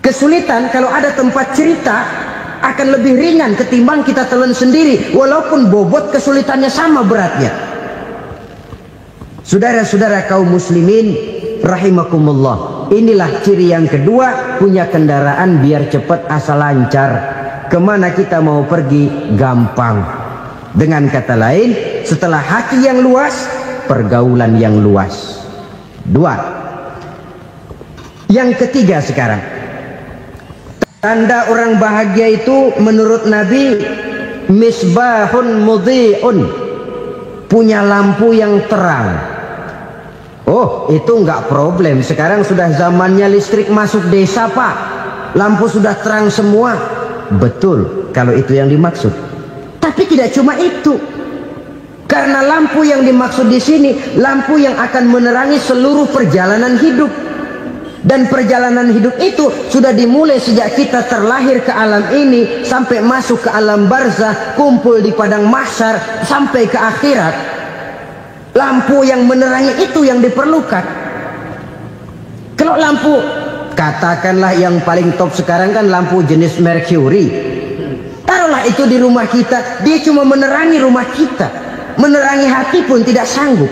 S2: Kesulitan kalau ada tempat cerita akan lebih ringan ketimbang kita telan sendiri, walaupun bobot kesulitannya sama beratnya. Saudara-saudara kaum muslimin rahimakumullah, inilah ciri yang kedua, punya kendaraan biar cepat asal lancar. Kemana kita mau pergi gampang. Dengan kata lain, setelah hati yang luas, pergaulan yang luas. Dua. Yang ketiga sekarang, tanda orang bahagia itu menurut Nabi, misbahun mudhi'un, punya lampu yang terang. Oh, itu enggak problem. Sekarang sudah zamannya listrik masuk desa, Pak. Lampu sudah terang semua. Betul, kalau itu yang dimaksud. Tapi tidak cuma itu. Karena lampu yang dimaksud di sini, lampu yang akan menerangi seluruh perjalanan hidup. Dan perjalanan hidup itu sudah dimulai sejak kita terlahir ke alam ini, sampai masuk ke alam barzah, kumpul di padang mahsyar, sampai ke akhirat. Lampu yang menerangi itu yang diperlukan. Kalau lampu, katakanlah yang paling top sekarang kan lampu jenis Mercury. Taruhlah itu di rumah kita, dia cuma menerangi rumah kita, menerangi hati pun tidak sanggup.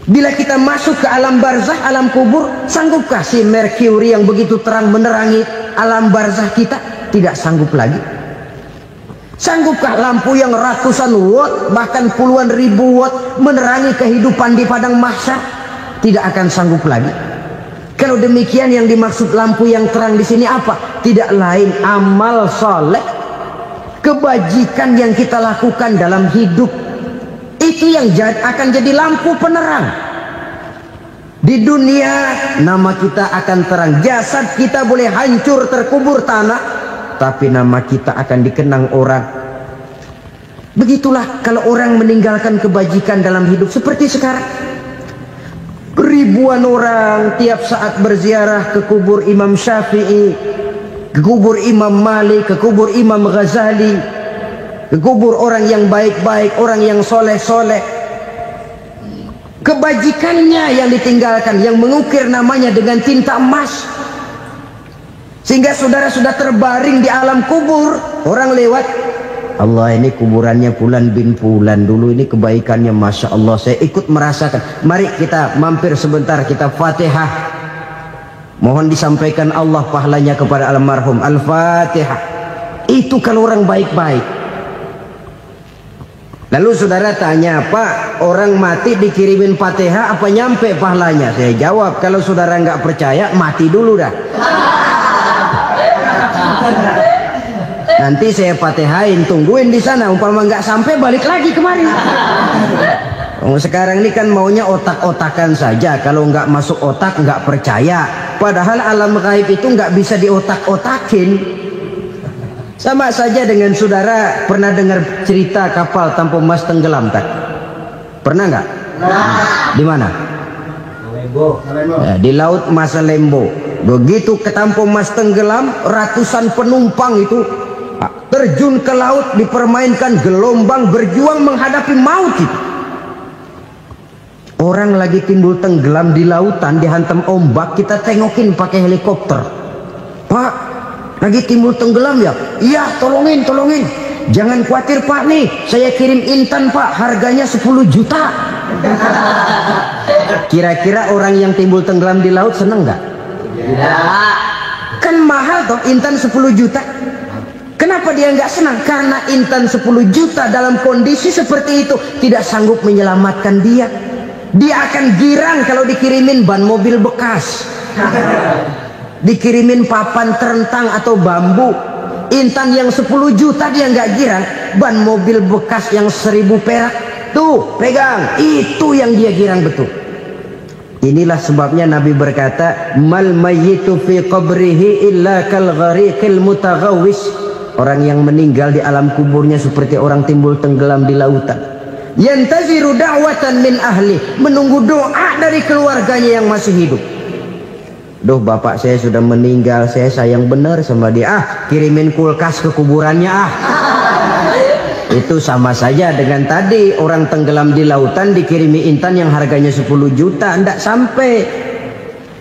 S2: Bila kita masuk ke alam barzah, alam kubur, sanggupkah si Mercury yang begitu terang menerangi alam barzah kita? Tidak sanggup lagi. Sanggupkah lampu yang ratusan watt, bahkan puluhan ribu watt menerangi kehidupan di padang mahsyar? Tidak akan sanggup lagi. Kalau demikian, yang dimaksud lampu yang terang di sini apa? Tidak lain amal soleh, kebajikan yang kita lakukan dalam hidup. Itu yang akan jadi lampu penerang. Di dunia nama kita akan terang. Jasad kita boleh hancur terkubur tanah, tapi nama kita akan dikenang orang. Begitulah kalau orang meninggalkan kebajikan dalam hidup seperti sekarang. Ribuan orang tiap saat berziarah ke kubur Imam Syafi'i, ke kubur Imam Malik, ke kubur Imam Ghazali, ke kubur orang yang baik-baik, orang yang soleh-soleh. Kebajikannya yang ditinggalkan, yang mengukir namanya dengan tinta emas. Sehingga saudara sudah terbaring di alam kubur, orang lewat, Allah, ini kuburannya Fulan bin Fulan, dulu ini kebaikannya Masya Allah, saya ikut merasakan. Mari kita mampir sebentar, kita Fatihah. Mohon disampaikan Allah pahalanya kepada almarhum. Al-Fatihah. Itu kalau orang baik-baik. Lalu saudara tanya, Pak, orang mati dikirimin Fatihah apa nyampe pahalanya? Saya jawab, kalau saudara nggak percaya, mati dulu dah. Nanti saya Fatihain, tungguin di sana. Umpama nggak sampai, balik lagi kemari. Sekarang ini kan maunya otak-otakan saja. Kalau nggak masuk otak, nggak percaya. Padahal alam gaib itu nggak bisa diotak-otakin. Sama saja dengan saudara pernah dengar cerita kapal tanpa emas tenggelam tak? Pernah nggak? Di mana? Di laut Masalembo. Begitu ketampung Mas tenggelam, ratusan penumpang itu terjun ke laut, dipermainkan gelombang, berjuang menghadapi maut itu. Orang lagi timbul tenggelam di lautan, dihantam ombak, kita tengokin pakai helikopter. Pak, lagi timbul tenggelam ya? Iya, tolongin. Jangan khawatir Pak, nih saya kirim intan Pak, harganya 10 juta. Kira-kira orang yang timbul tenggelam di laut seneng nggak? Kan mahal toh intan 10 juta. Kenapa dia nggak senang? Karena intan 10 juta dalam kondisi seperti itu tidak sanggup menyelamatkan dia. Dia akan girang kalau dikirimin ban mobil bekas, dikirimin papan terentang atau bambu. Intan yang 10 juta dia nggak girang. Ban mobil bekas yang 1000 perak, tuh pegang, itu yang dia girang betul. Inilah sebabnya Nabi berkata, mal mayyitu fi qabrihi illa kal ghariqil mutaghawwis. Orang yang meninggal di alam kuburnya seperti orang timbul tenggelam di lautan. Yantaziru da'watan min ahli, menunggu doa dari keluarganya yang masih hidup. Duh, bapak saya sudah meninggal, saya sayang benar sama dia. Kirimin kulkas ke kuburannya Itu sama saja dengan tadi orang tenggelam di lautan dikirimi intan yang harganya 10 juta, tidak sampai.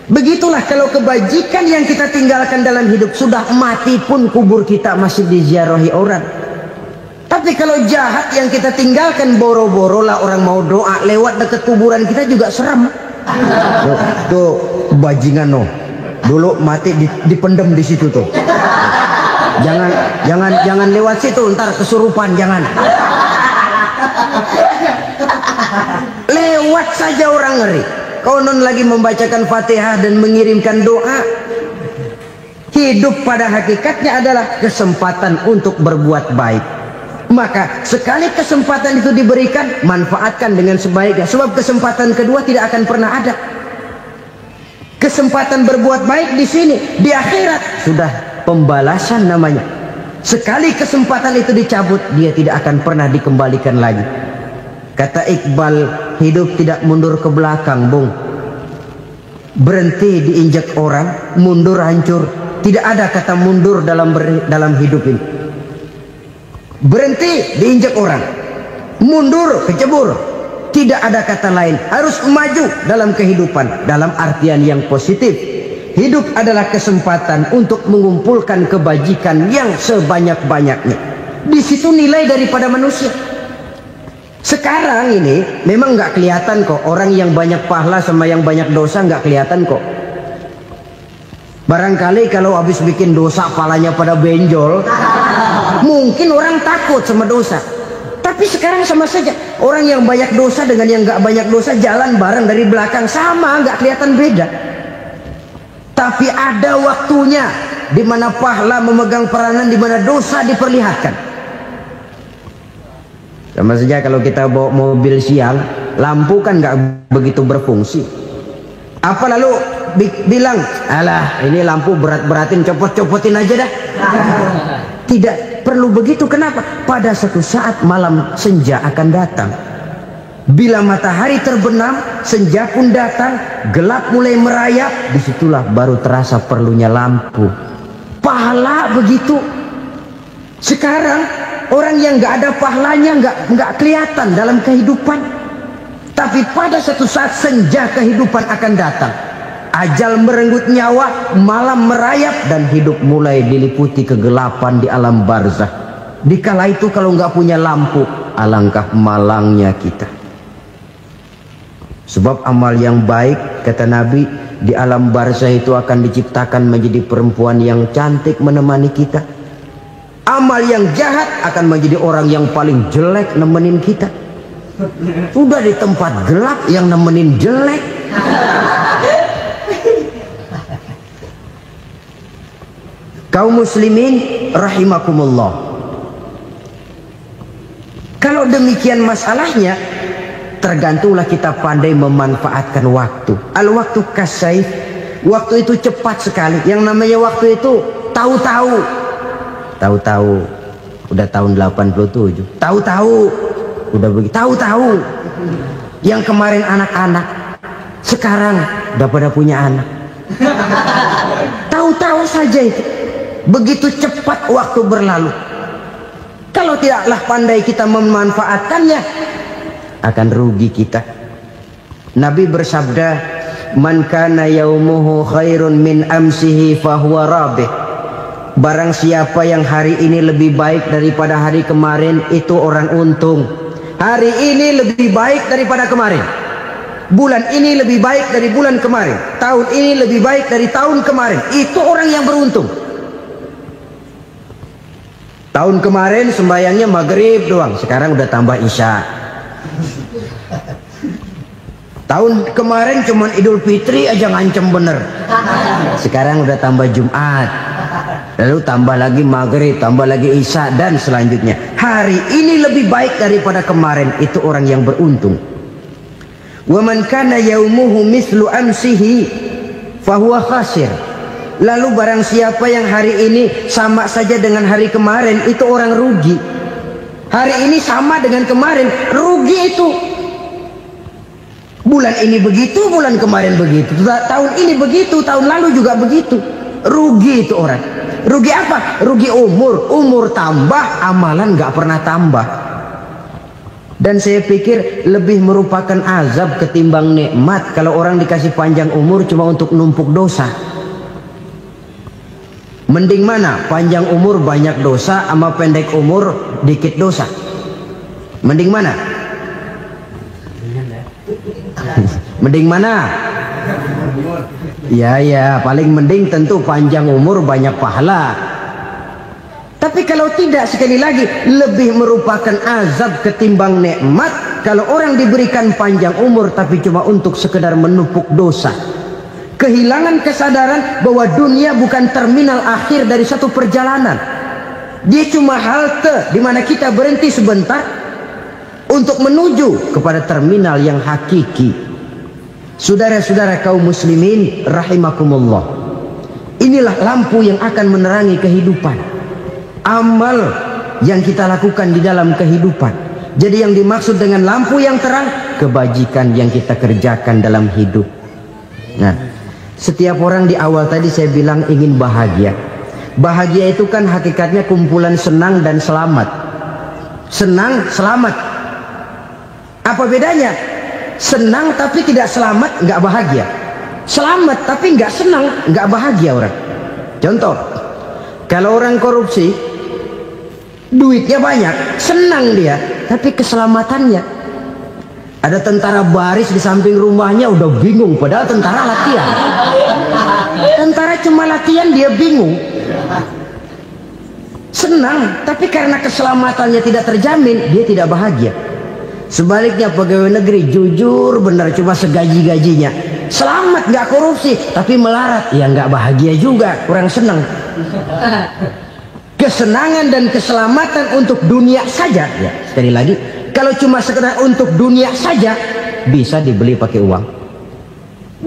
S2: Begitulah kalau kebajikan yang kita tinggalkan dalam hidup, sudah mati pun kubur kita masih diziarahi orang. Tapi kalau jahat yang kita tinggalkan, boro-boro lah orang mau doa lewat dekat kuburan kita juga serem. Tuh bajingan no, dulu mati dipendem di situ tuh. Jangan lewat situ, ntar kesurupan, jangan. Lewat saja orang ngeri. Konon lagi membacakan Fatihah dan mengirimkan doa. Hidup pada hakikatnya adalah kesempatan untuk berbuat baik. Maka sekali kesempatan itu diberikan, manfaatkan dengan sebaiknya. Sebab kesempatan kedua tidak akan pernah ada. Kesempatan berbuat baik di sini, di akhirat sudah pembalasan namanya. Sekali kesempatan itu dicabut, dia tidak akan pernah dikembalikan lagi. Kata Iqbal, hidup tidak mundur ke belakang, Bung. Berhenti diinjak orang, mundur hancur. Tidak ada kata mundur dalam hidup ini. Berhenti diinjak orang, mundur kecebur. Tidak ada kata lain. Harus maju dalam kehidupan, dalam artian yang positif. Hidup adalah kesempatan untuk mengumpulkan kebajikan yang sebanyak-banyaknya. Di situ nilai daripada manusia. Sekarang ini memang nggak kelihatan kok, orang yang banyak pahala sama yang banyak dosa nggak kelihatan kok. Barangkali kalau habis bikin dosa palanya pada benjol, mungkin orang takut sama dosa. Tapi sekarang sama saja, orang yang banyak dosa dengan yang nggak banyak dosa jalan bareng dari belakang, sama, nggak kelihatan beda. Tapi ada waktunya di mana pahala memegang peranan, di mana dosa diperlihatkan. Sama saja kalau kita bawa mobil siang, lampu kan nggak begitu berfungsi. Apa lalu bilang, alah ini lampu berat-beratin, copot-copotin aja dah. Tidak perlu begitu. Kenapa? Pada suatu saat malam senja akan datang. Bila matahari terbenam, senja pun datang, gelap mulai merayap, disitulah baru terasa perlunya lampu. Pahala begitu. Sekarang orang yang nggak ada pahalanya nggak kelihatan dalam kehidupan. Tapi pada suatu saat senja kehidupan akan datang. Ajal merenggut nyawa, malam merayap, dan hidup mulai diliputi kegelapan di alam barzah. Dikala itu kalau nggak punya lampu, alangkah malangnya kita. Sebab amal yang baik, kata Nabi, di alam barzah itu akan diciptakan menjadi perempuan yang cantik menemani kita. Amal yang jahat akan menjadi orang yang paling jelek nemenin kita. Sudah di tempat gelap yang nemenin jelek. Kaum muslimin rahimakumullah. Kalau demikian masalahnya, tergantunglah kita pandai memanfaatkan waktu. Al-waktu kasayf, waktu itu cepat sekali. Yang namanya waktu itu tahu-tahu. Tahu-tahu udah tahun 87. Tahu-tahu udah begitu. Tahu-tahu yang kemarin anak-anak, sekarang gak pada punya anak. Tahu-tahu saja itu. Begitu cepat waktu berlalu. Kalau tidaklah pandai kita memanfaatkannya, akan rugi kita. Nabi bersabda, "Man kana yaumuhu khairun min amsihi fahuwa rabih." Barang siapa yang hari ini lebih baik daripada hari kemarin, itu orang untung. Hari ini lebih baik daripada kemarin. Bulan ini lebih baik dari bulan kemarin. Tahun ini lebih baik dari tahun kemarin. Itu orang yang beruntung. Tahun kemarin sembayangnya maghrib doang, sekarang udah tambah isya. Tahun kemarin cuman Idul Fitri aja ngancem bener, sekarang udah tambah Jumat, lalu tambah lagi maghrib, tambah lagi isya, dan selanjutnya. Hari ini lebih baik daripada kemarin, itu orang yang beruntung. Wa man kana yaumuhu mislu amsihi fahuwa khasir. Lalu barang siapa yang hari ini sama saja dengan hari kemarin, itu orang rugi. Hari ini sama dengan kemarin, rugi itu. Bulan ini begitu, bulan kemarin begitu, tahun ini begitu, tahun lalu juga begitu. Rugi itu orang. Rugi apa? Rugi umur. Umur tambah, amalan gak pernah tambah. Dan saya pikir lebih merupakan azab ketimbang nikmat kalau orang dikasih panjang umur cuma untuk numpuk dosa. Mending mana? Panjang umur banyak dosa sama pendek umur dikit dosa? Mending mana? Mending mana? Ya, paling mending tentu panjang umur banyak pahala. Tapi kalau tidak, sekali lagi, lebih merupakan azab ketimbang nikmat kalau orang diberikan panjang umur tapi cuma untuk sekedar menumpuk dosa. Kehilangan kesadaran bahwa dunia bukan terminal akhir dari satu perjalanan. Dia cuma halte di mana kita berhenti sebentar untuk menuju kepada terminal yang hakiki. Saudara-saudara kaum muslimin rahimakumullah. Inilah lampu yang akan menerangi kehidupan. Amal yang kita lakukan di dalam kehidupan. Jadi yang dimaksud dengan lampu yang terang, kebajikan yang kita kerjakan dalam hidup. Nah, setiap orang di awal tadi saya bilang ingin bahagia. Bahagia itu kan hakikatnya kumpulan senang dan selamat. Senang, selamat. Apa bedanya? Senang tapi tidak selamat, nggak bahagia. Selamat tapi nggak senang, nggak bahagia orang. Contoh, kalau orang korupsi, duitnya banyak, senang dia, tapi keselamatannya. Ada tentara baris di samping rumahnya udah bingung, padahal tentara latihan. Tentara cuma latihan, dia bingung. Senang, tapi karena keselamatannya tidak terjamin, dia tidak bahagia. Sebaliknya pegawai negeri jujur benar, cuma segaji-gajinya. Selamat, nggak korupsi, tapi melarat, ya nggak bahagia juga, kurang senang. Kesenangan dan keselamatan untuk dunia saja, ya sekali lagi, kalau cuma sekedar untuk dunia saja, bisa dibeli pakai uang.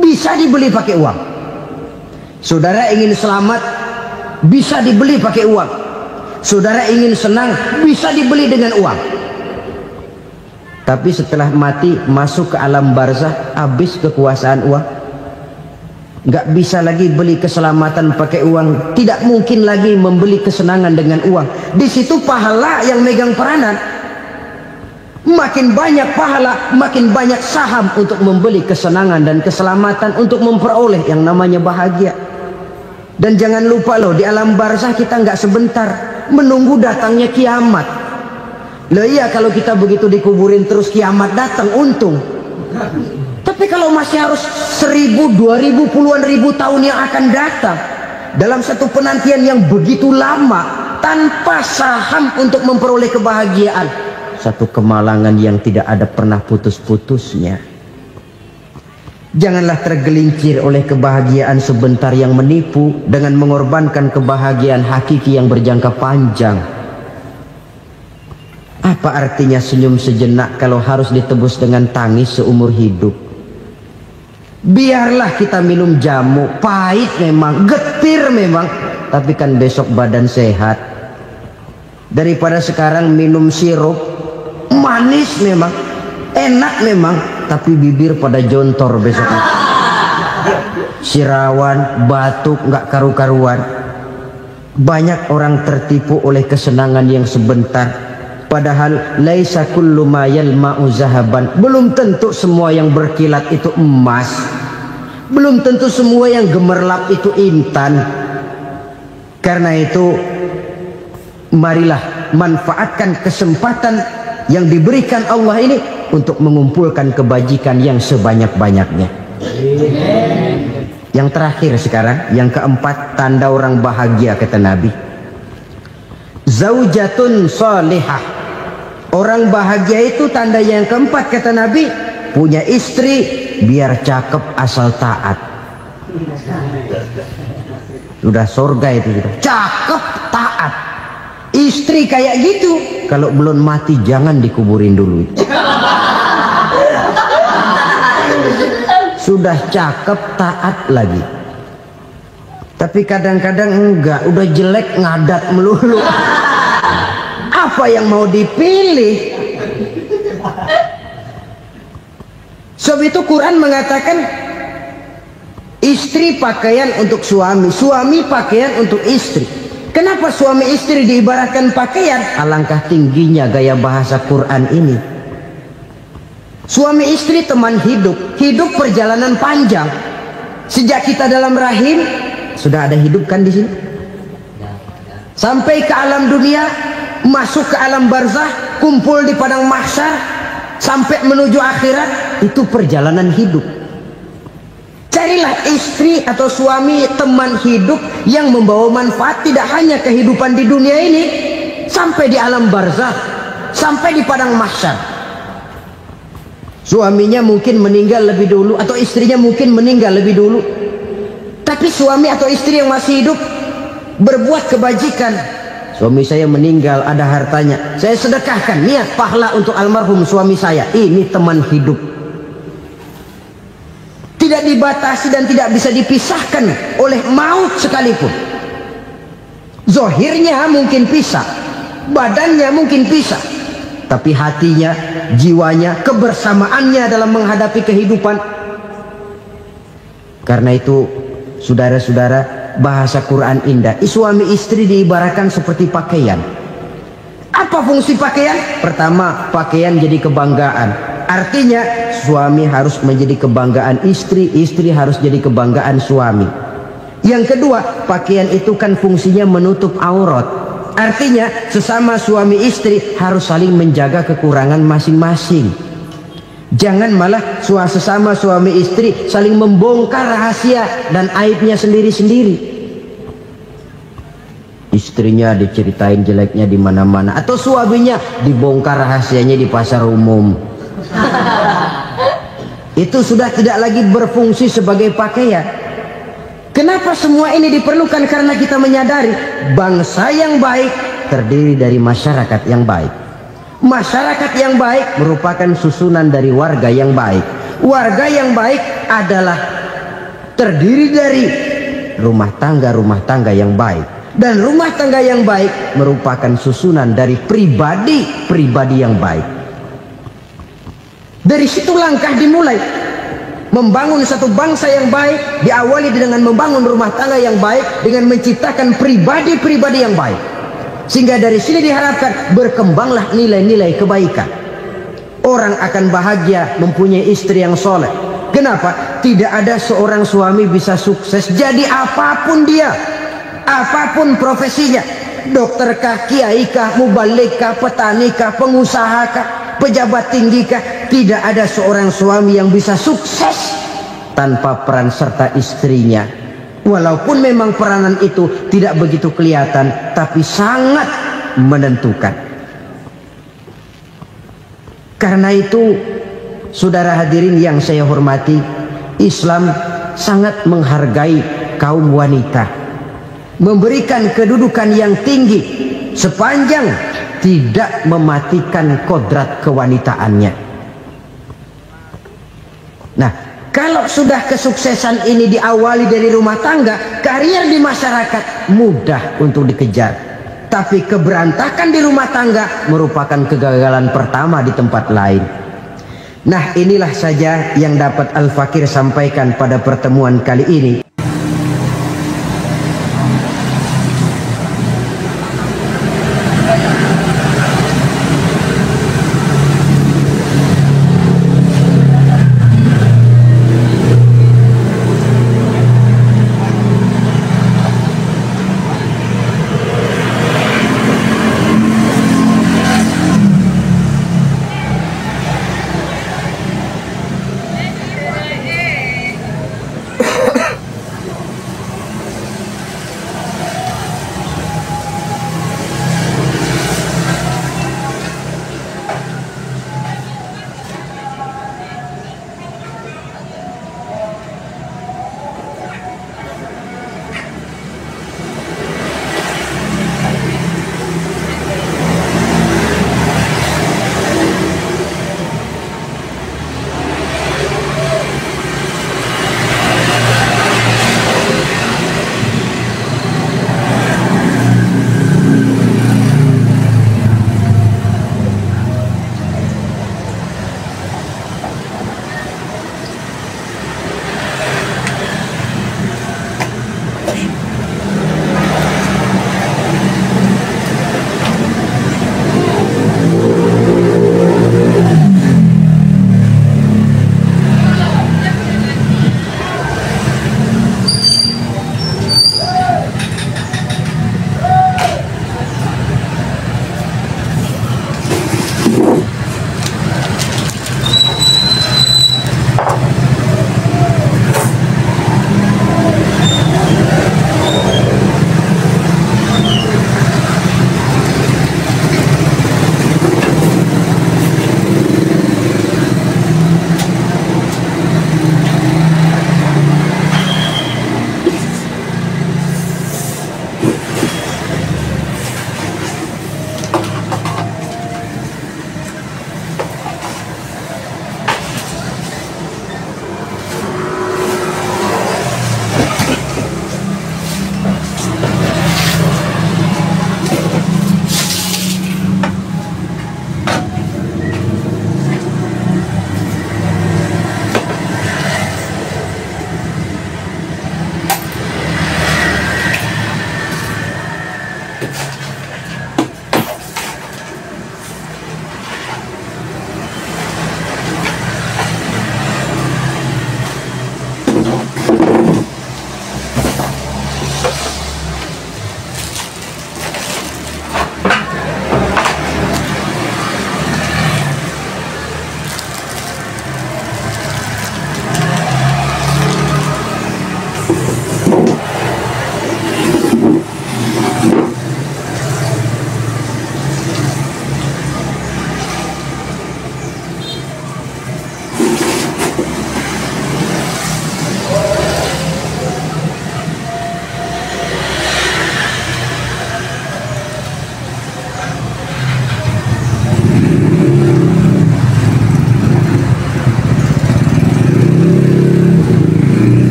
S2: Bisa dibeli pakai uang. Saudara ingin selamat, bisa dibeli pakai uang. Saudara ingin senang, bisa dibeli dengan uang. Tapi setelah mati, masuk ke alam barzah, habis kekuasaan uang. Nggak bisa lagi beli keselamatan pakai uang. Tidak mungkin lagi membeli kesenangan dengan uang. Di situ pahala yang megang peranan. Makin banyak pahala, makin banyak saham untuk membeli kesenangan dan keselamatan, untuk memperoleh yang namanya bahagia. Dan jangan lupa loh, di alam barzah kita nggak sebentar, menunggu datangnya kiamat. Loh iya, kalau kita begitu dikuburin terus kiamat datang, untung. Tapi kalau masih harus 1000, 2000, puluhan ribu tahun yang akan datang, dalam satu penantian yang begitu lama, tanpa saham untuk memperoleh kebahagiaan, satu kemalangan yang tidak ada pernah putus-putusnya. Janganlah tergelincir oleh kebahagiaan sebentar yang menipu dengan mengorbankan kebahagiaan hakiki yang berjangka panjang. Apa artinya senyum sejenak kalau harus ditebus dengan tangis seumur hidup? Biarlah kita minum jamu, pahit memang, getir memang, tapi kan besok badan sehat. Daripada sekarang minum sirup, manis memang, enak memang, tapi bibir pada jontor besoknya. sirawan, batuk, nggak karu-karuan. Banyak orang tertipu oleh kesenangan yang sebentar, padahal laisa kullu ma yalma'u zahaban. Belum tentu semua yang berkilat itu emas, belum tentu semua yang gemerlap itu intan. Karena itu marilah manfaatkan kesempatan yang diberikan Allah ini untuk mengumpulkan kebajikan yang sebanyak-banyaknya. Yang terakhir sekarang, yang keempat, tanda orang bahagia kata Nabi. Zaujatun salihah. Orang bahagia itu tanda yang keempat kata Nabi, punya istri biar cakep asal taat. Sudah surga itu gitu. Cakep taat. Istri kayak gitu, kalau belum mati jangan dikuburin dulu. Sudah cakep taat lagi, tapi kadang-kadang enggak, udah jelek ngadat melulu. Apa yang mau dipilih? Sebab itu Quran mengatakan istri pakaian untuk suami, suami pakaian untuk istri. Kenapa suami istri diibaratkan pakaian? Alangkah tingginya gaya bahasa Quran ini. Suami istri teman hidup, hidup perjalanan panjang. Sejak kita dalam rahim sudah ada hidup kan di sini. Sampai ke alam dunia, masuk ke alam barzah, kumpul di padang mahsyar, sampai menuju akhirat, itu perjalanan hidup. Carilah istri atau suami teman hidup yang membawa manfaat tidak hanya kehidupan di dunia ini, sampai di alam barzah, sampai di padang mahsyar. Suaminya mungkin meninggal lebih dulu, atau istrinya mungkin meninggal lebih dulu, tapi suami atau istri yang masih hidup berbuat kebajikan. Suami saya meninggal, ada hartanya, saya sedekahkan, niat pahala untuk almarhum suami saya. Ini teman hidup, tidak dibatasi dan tidak bisa dipisahkan oleh maut sekalipun. Zohirnya mungkin pisah, badannya mungkin pisah, tapi hatinya, jiwanya, kebersamaannya dalam menghadapi kehidupan. Karena itu saudara-saudara, bahasa Quran indah. Suami istri diibaratkan seperti pakaian. Apa fungsi pakaian? Pertama, pakaian jadi kebanggaan. Artinya suami harus menjadi kebanggaan istri, istri harus jadi kebanggaan suami. Yang kedua, pakaian itu kan fungsinya menutup aurat. Artinya sesama suami istri harus saling menjaga kekurangan masing-masing. Jangan malah sesama suami istri saling membongkar rahasia dan aibnya sendiri-sendiri. Istrinya diceritain jeleknya di mana-mana, atau suaminya dibongkar rahasianya di pasar umum. Itu sudah tidak lagi berfungsi sebagai pakaian. Kenapa semua ini diperlukan? Karena kita menyadari bangsa yang baik terdiri dari masyarakat yang baik. Masyarakat yang baik merupakan susunan dari warga yang baik. Warga yang baik adalah terdiri dari rumah tangga yang baik. Dan rumah tangga yang baik merupakan susunan dari pribadi yang baik. Dari situ langkah dimulai. Membangun satu bangsa yang baik diawali dengan membangun rumah tangga yang baik, dengan menciptakan pribadi-pribadi yang baik. Sehingga dari sini diharapkan berkembanglah nilai-nilai kebaikan. Orang akan bahagia mempunyai istri yang soleh. Kenapa? Tidak ada seorang suami bisa sukses jadi apapun dia, apapun profesinya. Dokter kah, kiai kah, mubalik kah, petani kah, pengusaha kah, pejabat tinggi kah? Tidak ada seorang suami yang bisa sukses tanpa peran serta istrinya. Walaupun memang peranan itu tidak begitu kelihatan, tapi sangat menentukan. Karena itu, saudara hadirin yang saya hormati, Islam sangat menghargai kaum wanita, memberikan kedudukan yang tinggi sepanjang tidak mematikan kodrat kewanitaannya. Nah, kalau sudah kesuksesan ini diawali dari rumah tangga, karier di masyarakat mudah untuk dikejar. Tapi keberantakan di rumah tangga merupakan kegagalan pertama di tempat lain. Nah, inilah saja yang dapat Al-Fakir sampaikan pada pertemuan kali ini.